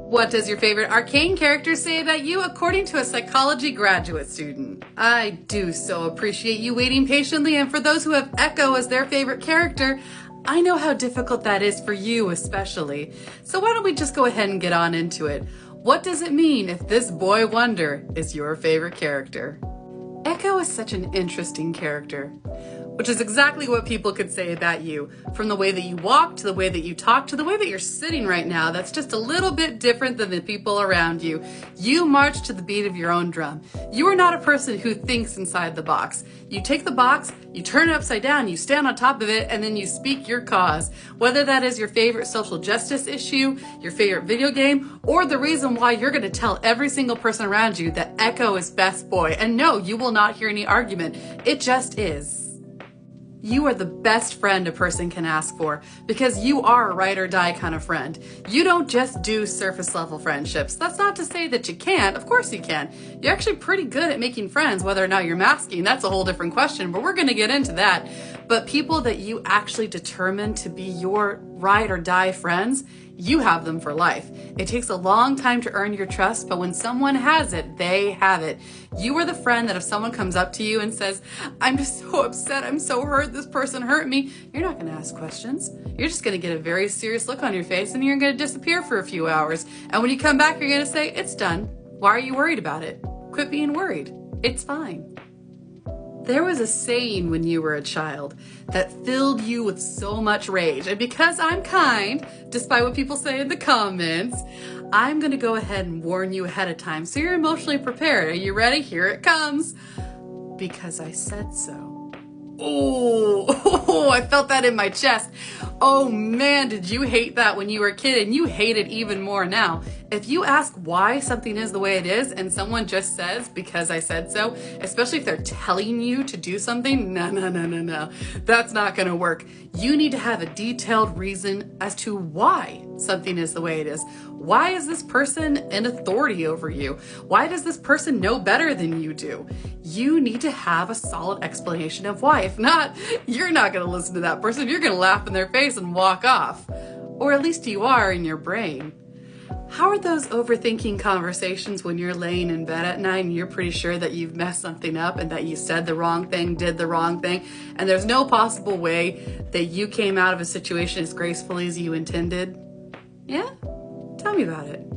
What does your favorite Arcane character say about you according to a psychology graduate student? I do so appreciate you waiting patiently, and for those who have Ekko as their favorite character, I know how difficult that is for you especially. So why don't we just go ahead and get on into it. What does it mean if this boy wonder is your favorite character? Ekko is such an interesting character, which is exactly what people could say about you. From the way that you walk, to the way that you talk, to the way that you're sitting right now, that's just a little bit different than the people around you. You march to the beat of your own drum. You are not a person who thinks inside the box. You take the box, you turn it upside down, you stand on top of it, and then you speak your cause. Whether that is your favorite social justice issue, your favorite video game, or the reason why you're going to tell every single person around you that Ekko is best boy. And no, you will not hear any argument. It just is. You are the best friend a person can ask for because you are a ride or die kind of friend. You don't just do surface level friendships. That's not to say that you can't. Of course you can. You're actually pretty good at making friends, whether or not you're masking. That's a whole different question, but we're going to get into that. But people that you actually determine to be your ride or die friends, you have them for life. It takes a long time to earn your trust, but when someone has it, they have it. You are the friend that if someone comes up to you and says, I'm just so upset, I'm so hurt, this person hurt me, you're not gonna ask questions. You're just gonna get a very serious look on your face and you're gonna disappear for a few hours. And when you come back, you're gonna say, it's done. Why are you worried about it? Quit being worried. It's fine. There was a saying when you were a child that filled you with so much rage. And because I'm kind, despite what people say in the comments, I'm going to go ahead and warn you ahead of time so you're emotionally prepared. Are you ready? Here it comes. Because I said so. Oh, I felt that in my chest. Oh man, did you hate that when you were a kid, and you hate it even more now. If you ask why something is the way it is and someone just says, because I said so, especially if they're telling you to do something, no. That's not gonna work. You need to have a detailed reason as to why something is the way it is. Why is this person an authority over you? Why does this person know better than you do? You need to have a solid explanation of why. If not, you're not gonna listen to that person. You're gonna laugh in their face and walk off. Or at least you are in your brain. How are those overthinking conversations when you're laying in bed at night and you're pretty sure that you've messed something up and that you said the wrong thing, did the wrong thing, and there's no possible way that you came out of a situation as gracefully as you intended? Yeah? Tell me about it.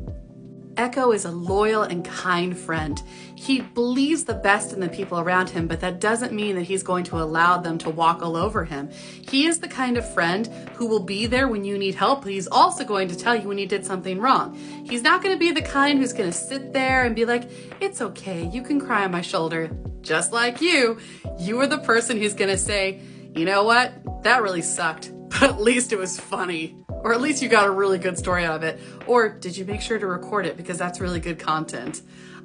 Ekko is a loyal and kind friend. He believes the best in the people around him, but that doesn't mean that he's going to allow them to walk all over him. He is the kind of friend who will be there when you need help, but he's also going to tell you when you did something wrong. He's not going to be the kind who's going to sit there and be like, it's okay, you can cry on my shoulder. Just like you are the person who's going to say, you know what, that really sucked, but at least it was funny. Or at least you got a really good story out of it. Or did you make sure to record it because that's really good content?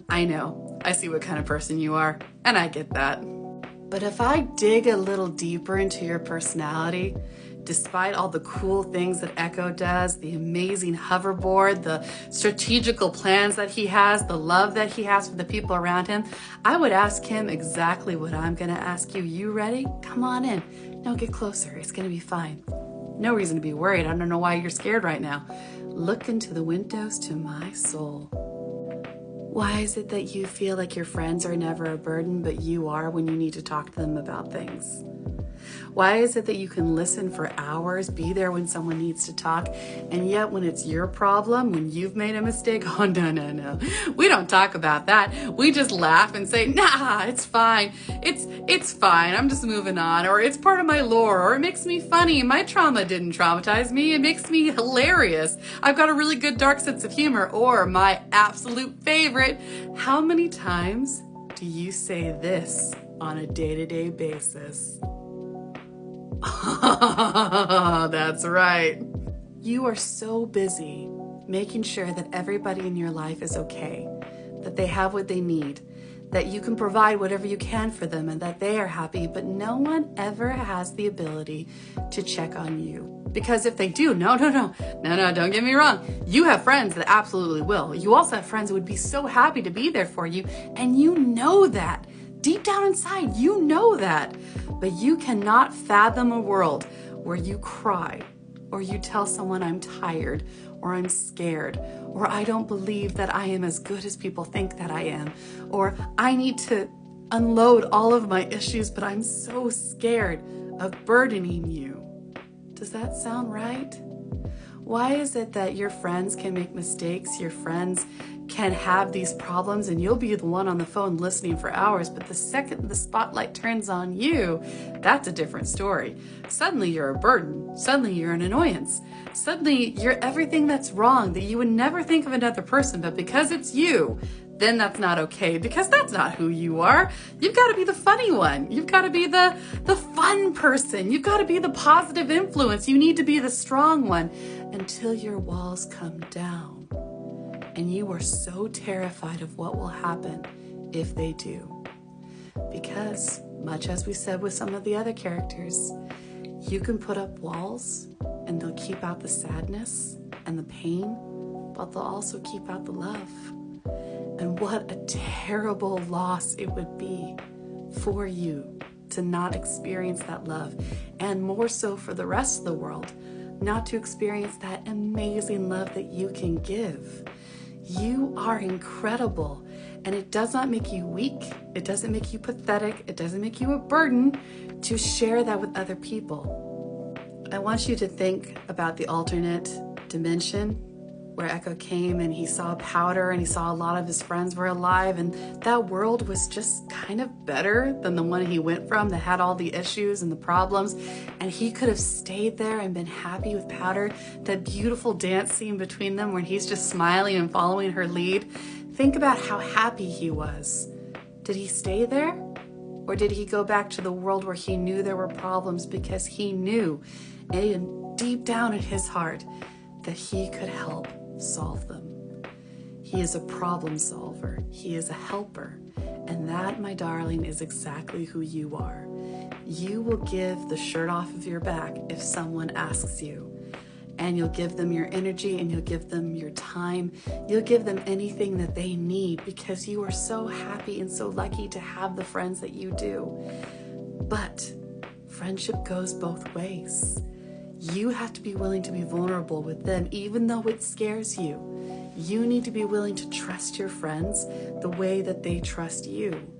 I know, I see what kind of person you are, and I get that. But if I dig a little deeper into your personality, despite all the cool things that Ekko does, the amazing hoverboard, the strategical plans that he has, the love that he has for the people around him, I would ask him exactly what I'm gonna ask you. You ready? Come on in. No, get closer, it's gonna be fine. No reason to be worried. I don't know why you're scared right now. Look into the windows to my soul. Why is it that you feel like your friends are never a burden, but you are when you need to talk to them about things? Why is it that you can listen for hours, be there when someone needs to talk, and yet when it's your problem, when you've made a mistake, oh no. We don't talk about that. We just laugh and say, nah, it's fine. It's fine. I'm just moving on. Or it's part of my lore, or it makes me funny. My trauma didn't traumatize me. It makes me hilarious. I've got a really good dark sense of humor. Or my absolute favorite, how many times do you say this on a day-to-day basis? That's right. You are so busy making sure that everybody in your life is okay, that they have what they need, that you can provide whatever you can for them and that they are happy, but no one ever has the ability to check on you. Because if they do, no, don't get me wrong. You have friends that absolutely will. You also have friends that would be so happy to be there for you, and you know that. Deep down inside, you know that. But you cannot fathom a world where you cry, or you tell someone I'm tired, or I'm scared, or I don't believe that I am as good as people think that I am, or I need to unload all of my issues, but I'm so scared of burdening you. Does that sound right? Why is it that your friends can make mistakes, your friends can have these problems, and you'll be the one on the phone listening for hours, but the second the spotlight turns on you, that's a different story. Suddenly you're a burden. Suddenly you're an annoyance. Suddenly you're everything that's wrong that you would never think of another person, but because it's you, then that's not okay, because that's not who you are. You've got to be the funny one. You've got to be the fun person. You've got to be the positive influence. You need to be the strong one until your walls come down. And you are so terrified of what will happen if they do. Because, much as we said with some of the other characters, you can put up walls and they'll keep out the sadness and the pain, but they'll also keep out the love. And what a terrible loss it would be for you to not experience that love, and more so for the rest of the world, not to experience that amazing love that you can give. You are incredible, and it does not make you weak. It doesn't make you pathetic. It doesn't make you a burden to share that with other people. I want you to think about the alternate dimension where Ekko came and he saw Powder and he saw a lot of his friends were alive, and that world was just kind of better than the one he went from that had all the issues and the problems, and he could have stayed there and been happy with Powder. That beautiful dance scene between them where he's just smiling and following her lead. Think about how happy he was. Did he stay there? Or did he go back to the world where he knew there were problems because he knew, and deep down in his heart, that he could help solve them? He is a problem solver. He is a helper. And that, my darling, is exactly who you are. You will give the shirt off of your back if someone asks you. And you'll give them your energy, and you'll give them your time. You'll give them anything that they need because you are so happy and so lucky to have the friends that you do. But friendship goes both ways. You have to be willing to be vulnerable with them, even though it scares you. You need to be willing to trust your friends the way that they trust you.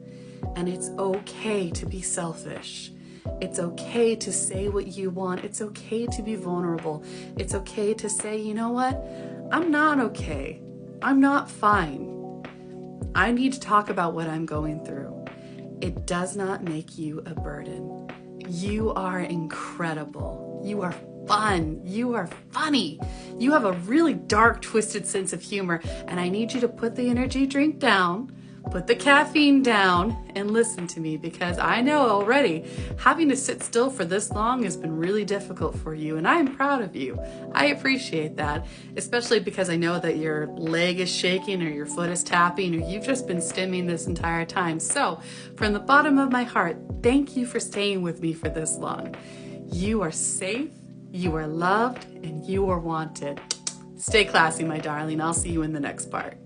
And it's okay to be selfish. It's okay to say what you want. It's okay to be vulnerable. It's okay to say, you know what? I'm not okay. I'm not fine. I need to talk about what I'm going through. It does not make you a burden. You are incredible. You are fun. You are funny. You have a really dark, twisted sense of humor, and I need you to put the energy drink down, put the caffeine down, and listen to me, because I know already having to sit still for this long has been really difficult for you, and I am proud of you. I appreciate that, especially because I know that your leg is shaking or your foot is tapping or you've just been stimming this entire time. So from the bottom of my heart, thank you for staying with me for this long. You are safe, you are loved, and you are wanted. Stay classy, my darling. I'll see you in the next part.